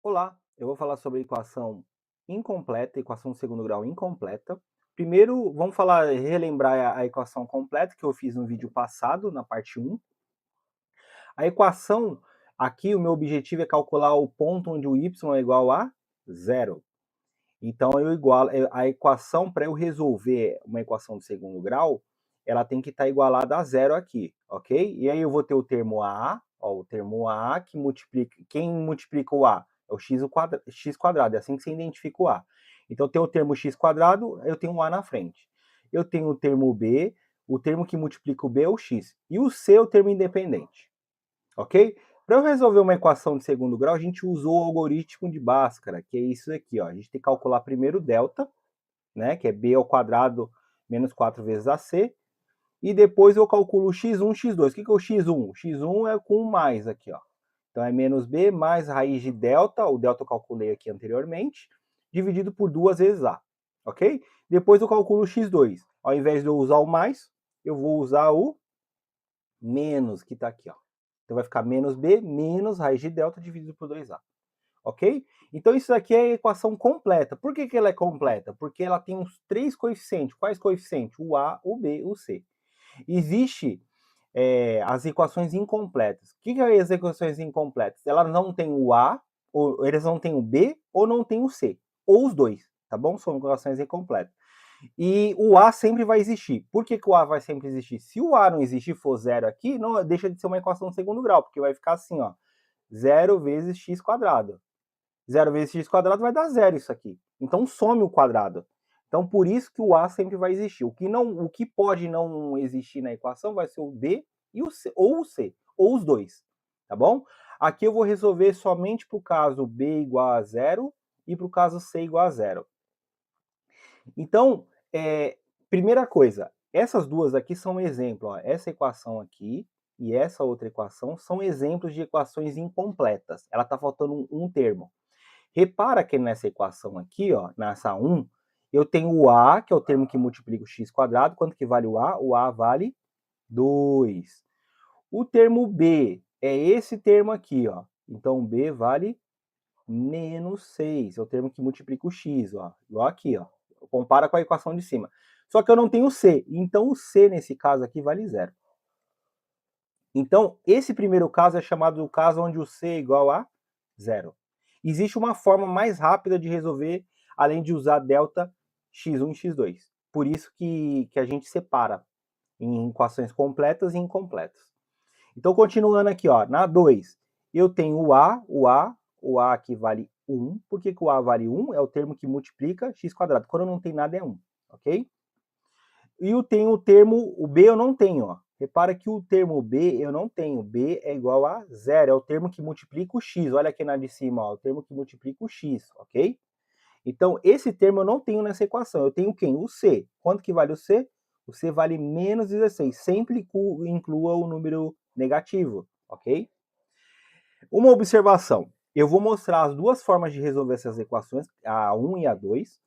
Olá, eu vou falar sobre a equação incompleta, equação de segundo grau incompleta. Primeiro, vamos relembrar a equação completa que eu fiz no vídeo passado, na parte 1. A equação, aqui o meu objetivo é calcular o ponto onde o y é igual a zero. Então, a equação, para eu resolver uma equação de segundo grau, ela tem que estar igualada a zero aqui, ok? E aí eu vou ter o termo a, ó, o termo a que multiplica, quem multiplica o a? É o x quadrado, é assim que você identifica o a. Então, tem o termo x quadrado, eu tenho um a na frente. Eu tenho o termo b, o termo que multiplica o b é o x. E o c é o termo independente, ok? Para eu resolver uma equação de segundo grau, a gente usou o algoritmo de Bhaskara, que é isso aqui, ó. A gente tem que calcular primeiro o delta, né, que é b ao quadrado menos 4 vezes ac, e depois eu calculo o x1, x2. O que é o x1? O x1 é com mais aqui, ó. Então é menos b mais raiz de delta, o delta eu calculei aqui anteriormente, dividido por 2 vezes a, ok? Depois eu calculo o x2. Ao invés de eu usar o mais, eu vou usar o menos, que está aqui, ó. Então vai ficar menos b menos raiz de delta dividido por 2a, ok? Então isso aqui é a equação completa. Por que ela é completa? Porque ela tem os três coeficientes. Quais coeficientes? O a, o b e o c. Existe as equações incompletas. O que é as equações incompletas? Elas não têm o a, ou eles não têm o b, ou não têm o c. Ou os dois, tá bom? São equações incompletas. E o A sempre vai existir. Por que o A vai sempre existir? Se o A não existir, for zero aqui, não deixa de ser uma equação de segundo grau, porque vai ficar assim, ó, zero vezes x quadrado. Zero vezes x quadrado vai dar zero isso aqui. Então some o quadrado. Então por isso que o A sempre vai existir. O que pode não existir na equação vai ser o B e o C, ou os dois, tá bom? Aqui eu vou resolver somente para o caso B igual a zero e para o caso C igual a zero. Então, primeira coisa, essas duas aqui são um exemplo. Ó, essa equação aqui e essa outra equação são exemplos de equações incompletas. Ela está faltando um termo. Repara que nessa equação aqui, ó, nessa 1, eu tenho o a, que é o termo que multiplica o x quadrado. Quanto que vale o a? O a vale 2. O termo b é esse termo aqui, ó. Então, o b vale menos 6. É o termo que multiplica o x, ó. Igual aqui, ó. Compara com a equação de cima. Só que eu não tenho c. Então, o c, nesse caso aqui, vale zero. Então, esse primeiro caso é chamado o caso onde o c é igual a zero. Existe uma forma mais rápida de resolver, além de usar delta x1 e x2. Por isso que a gente separa em equações completas e incompletas. Então, continuando aqui, ó, na 2, eu tenho o A aqui vale 1. Por que o A vale 1? É o termo que multiplica x quadrado. Quando não tem nada é 1, ok? E eu tenho o termo, o B eu não tenho, ó. Repara que o termo B eu não tenho. B é igual a zero, é o termo que multiplica o x. Olha aqui na de cima, ó, o termo que multiplica o x, ok? Então, esse termo eu não tenho nessa equação. Eu tenho quem? O C. Quanto que vale o C? O C vale menos 16. Sempre inclua o número negativo, ok? Uma observação. Eu vou mostrar as duas formas de resolver essas equações, a 1 e a 2.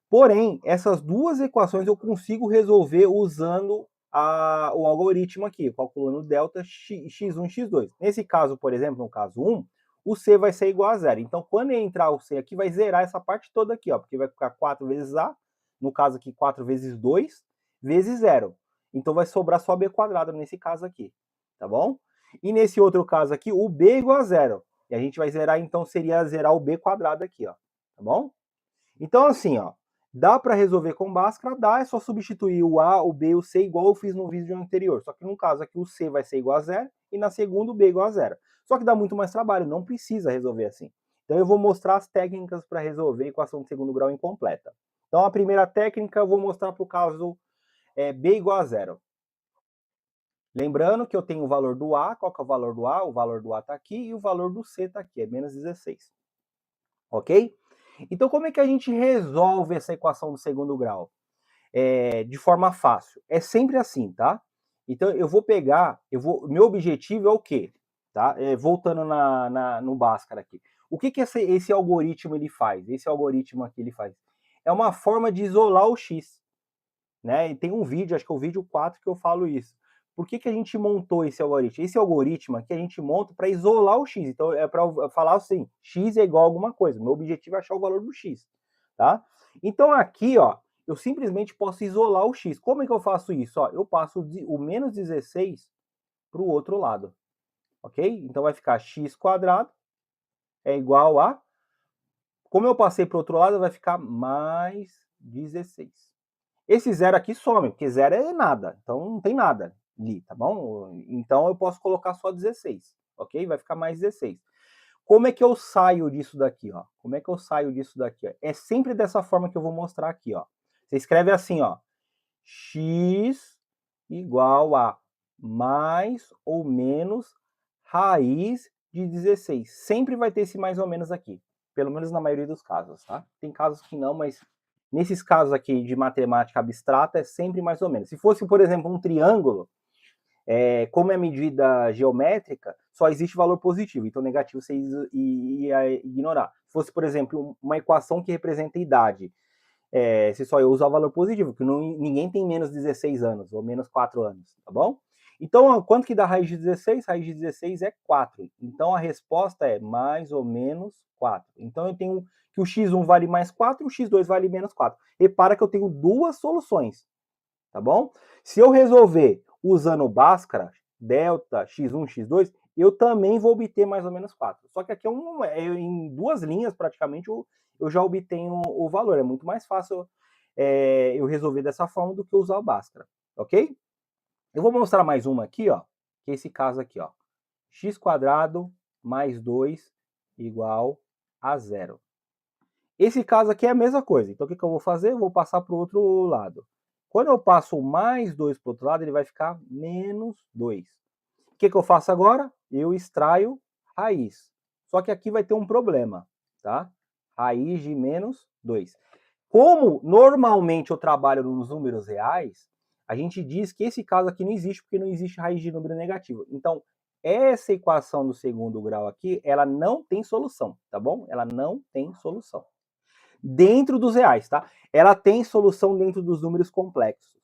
Porém, essas duas equações eu consigo resolver usando o algoritmo aqui, calculando delta x1 e x2. Nesse caso, por exemplo, no caso 1, o C vai ser igual a zero. Então, quando entrar o C aqui, vai zerar essa parte toda aqui, ó, porque vai ficar 4 vezes A, no caso aqui 4 vezes 2, vezes zero. Então, vai sobrar só B quadrado nesse caso aqui, tá bom? E nesse outro caso aqui, o B é igual a zero. E a gente vai zerar, então, seria zerar o B quadrado aqui, ó, tá bom? Então, assim, ó, dá para resolver com Bhaskara? Dá, é só substituir o A, o B e o C igual eu fiz no vídeo anterior. Só que no caso aqui o C vai ser igual a zero e na segunda o B igual a zero. Só que dá muito mais trabalho, não precisa resolver assim. Então eu vou mostrar as técnicas para resolver a equação de segundo grau incompleta. Então a primeira técnica eu vou mostrar para o caso B igual a zero. Lembrando que eu tenho o valor do A, qual que é o valor do A? O valor do A está aqui e o valor do C está aqui, é menos 16. Ok? Então, como é que a gente resolve essa equação do segundo grau? De forma fácil. É sempre assim, tá? Então, eu vou pegar, meu objetivo é o quê? Tá? Voltando no Bhaskara aqui. O que esse algoritmo ele faz? Esse algoritmo aqui ele faz? É uma forma de isolar o x. Né? E tem um vídeo, acho que é o vídeo 4 que eu falo isso. por que a gente montou esse algoritmo? Esse algoritmo aqui a gente monta para isolar o x. Então, é para falar assim, x é igual a alguma coisa. Meu objetivo é achar o valor do x, tá? Então, aqui, ó, eu simplesmente posso isolar o x. Como é que eu faço isso? Ó, eu passo o menos 16 para o outro lado, ok? Então, vai ficar x² é igual a... Como eu passei para o outro lado, vai ficar mais 16. Esse zero aqui some, porque zero é nada, então não tem nada ali, tá bom? Então eu posso colocar só 16, ok? Vai ficar mais 16. Como é que eu saio disso daqui, ó? Como é que eu saio disso daqui? Ó? É sempre dessa forma que eu vou mostrar aqui, ó. Você escreve assim, ó. X igual a mais ou menos raiz de 16. Sempre vai ter esse mais ou menos aqui. Pelo menos na maioria dos casos, tá? Tem casos que não, mas nesses casos aqui de matemática abstrata é sempre mais ou menos. Se fosse, por exemplo, um triângulo, como é medida geométrica, só existe valor positivo, então negativo você ia ignorar. Se fosse, por exemplo, uma equação que representa idade, você só ia usar o valor positivo, porque ninguém tem menos 16 anos, ou menos 4 anos, tá bom? Então, quanto que dá raiz de 16? Raiz de 16 é 4. Então, a resposta é mais ou menos 4. Então, eu tenho que o x1 vale mais 4 e o x2 vale menos 4. Repara que eu tenho duas soluções, tá bom? Se eu resolver usando o Bhaskara, delta, x1, x2, eu também vou obter mais ou menos 4. Só que aqui em duas linhas, praticamente, eu já obtenho o valor. É muito mais fácil eu resolver dessa forma do que usar o Bhaskara, ok? Eu vou mostrar mais uma aqui, ó, que é esse caso aqui, ó. x² mais 2 igual a 0. Esse caso aqui é a mesma coisa. Então, o que eu vou fazer? Eu vou passar para o outro lado. Quando eu passo o mais 2 para o outro lado, ele vai ficar menos 2. O que eu faço agora? Eu extraio raiz. Só que aqui vai ter um problema, tá? Raiz de menos 2. Como normalmente eu trabalho nos números reais, a gente diz que esse caso aqui não existe, porque não existe raiz de número negativo. Então, essa equação do segundo grau aqui, ela não tem solução, tá bom? Ela não tem solução. Dentro dos reais, tá? Ela tem solução dentro dos números complexos.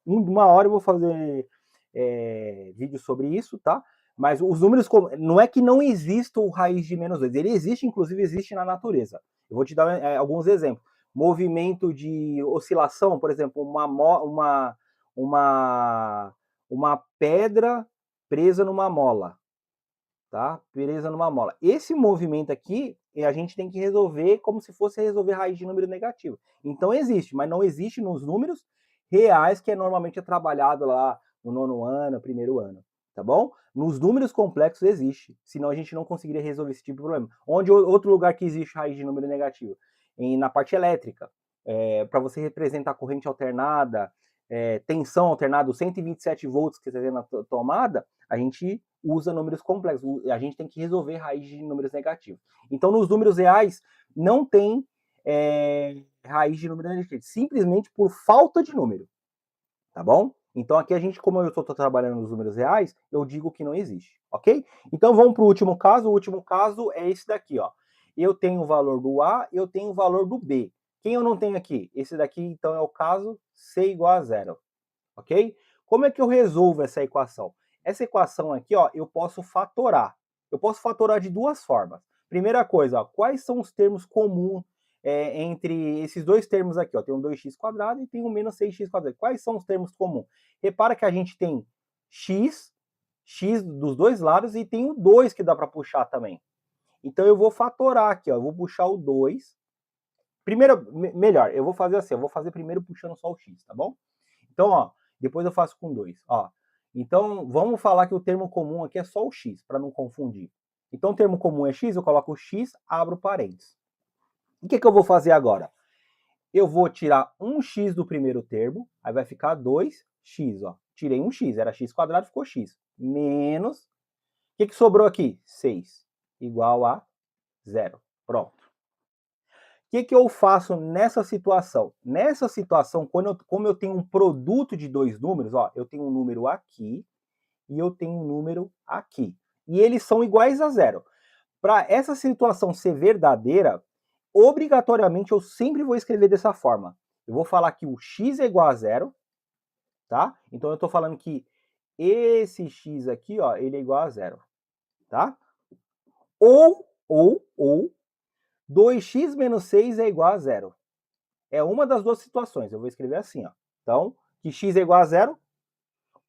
Uma hora eu vou fazer vídeo sobre isso, tá? Mas os números, não é que não exista o raiz de menos 2, ele existe, inclusive existe na natureza. Eu vou te dar alguns exemplos. Movimento de oscilação, por exemplo, uma pedra presa numa mola, tá? Presa numa mola. Esse movimento aqui, a gente tem que resolver como se fosse resolver raiz de número negativo. Então existe, mas não existe nos números reais, que normalmente é trabalhado lá no nono ano, primeiro ano, tá bom? Nos números complexos existe, senão a gente não conseguiria resolver esse tipo de problema. Onde outro lugar que existe raiz de número negativo? Na parte elétrica, para você representar a corrente alternada, tensão alternada, 127 volts que você tem na tomada, a gente usa números complexos. A gente tem que resolver raiz de números negativos. Então, nos números reais, não tem raiz de número negativo, simplesmente por falta de número, tá bom? Então, aqui a gente, como eu estou trabalhando nos números reais, eu digo que não existe, ok? Então, vamos para o último caso. O último caso é esse daqui, ó. Eu tenho o valor do A, eu tenho o valor do B. Quem eu não tenho aqui? Esse daqui, então, é o caso C igual a 0, ok? Como é que eu resolvo essa equação? Essa equação aqui, ó, eu posso fatorar. Eu posso fatorar de duas formas. Primeira coisa, ó, quais são os termos comuns entre esses dois termos aqui? Ó, tem um 2x² e tem um menos 6x². Quais são os termos comuns? Repara que a gente tem x dos dois lados e tem o 2 que dá para puxar também. Então eu vou fatorar aqui, ó, eu vou puxar o 2. Primeiro, melhor, eu vou fazer assim, eu vou fazer primeiro puxando só o x, tá bom? Então, ó, depois eu faço com 2, ó. Então, vamos falar que o termo comum aqui é só o x, para não confundir. Então, o termo comum é x, eu coloco o x, abro parênteses. O que eu vou fazer agora? Eu vou tirar um x do primeiro termo, aí vai ficar 2x, ó. Tirei um x, era x², ficou x. Menos, o que sobrou aqui? 6, igual a 0. Pronto. O que eu faço nessa situação? Nessa situação, como eu tenho um produto de dois números, ó, eu tenho um número aqui e eu tenho um número aqui. E eles são iguais a 0. Para essa situação ser verdadeira, obrigatoriamente eu sempre vou escrever dessa forma. Eu vou falar que o x é igual a 0, tá? Então eu estou falando que esse x aqui, ó, ele é igual a zero, tá? Ou 2x menos 6 é igual a zero. É uma das duas situações, eu vou escrever assim, ó. Então, que x é igual a zero,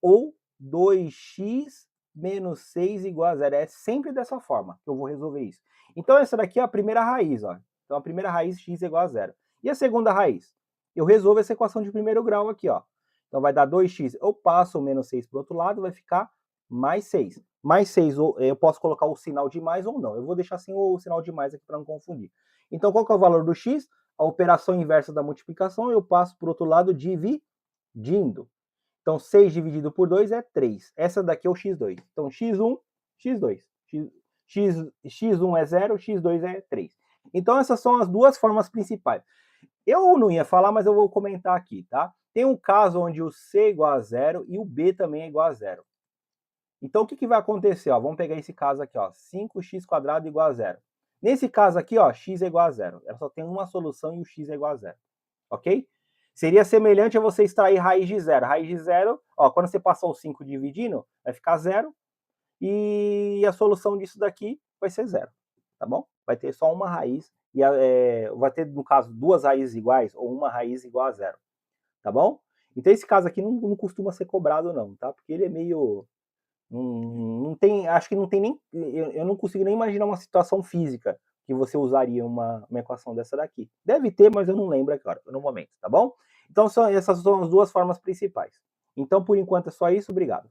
ou 2x menos 6 igual a zero. É sempre dessa forma que eu vou resolver isso. Então, essa daqui é a primeira raiz, ó. Então, a primeira raiz, x é igual a zero. E a segunda raiz? Eu resolvo essa equação de primeiro grau aqui, ó. Então, vai dar 2x. Eu passo o menos 6 para o outro lado, vai ficar mais 6. Mais 6, eu posso colocar o sinal de mais ou não. Eu vou deixar assim o sinal de mais aqui para não confundir. Então, qual que é o valor do x? A operação inversa da multiplicação, eu passo para o outro lado dividindo. Então, 6 dividido por 2 é 3. Essa daqui é o x2. Então, x1, x2. X1 é 0, x2 é 3. Então, essas são as duas formas principais. Eu não ia falar, mas eu vou comentar aqui, tá? Tem um caso onde o c é igual a 0 e o b também é igual a 0. Então, o que vai acontecer? Ó, vamos pegar esse caso aqui, ó, 5x² igual a 0. Nesse caso aqui, ó, x é igual a 0. Ela só tem uma solução e o x é igual a 0. Ok? Seria semelhante a você extrair raiz de zero. Raiz de zero, ó, quando você passar o 5 dividindo, vai ficar zero. E a solução disso daqui vai ser zero. Tá bom? Vai ter só uma raiz. E vai ter, no caso, duas raízes iguais ou uma raiz igual a zero. Tá bom? Então esse caso aqui não costuma ser cobrado não, tá? Porque ele é meio... Não tem, acho que não tem nem... Eu não consigo nem imaginar uma situação física que você usaria uma equação dessa daqui. Deve ter, mas eu não lembro agora, no momento, tá bom? Então essas são as duas formas principais. Então, por enquanto é só isso, obrigado.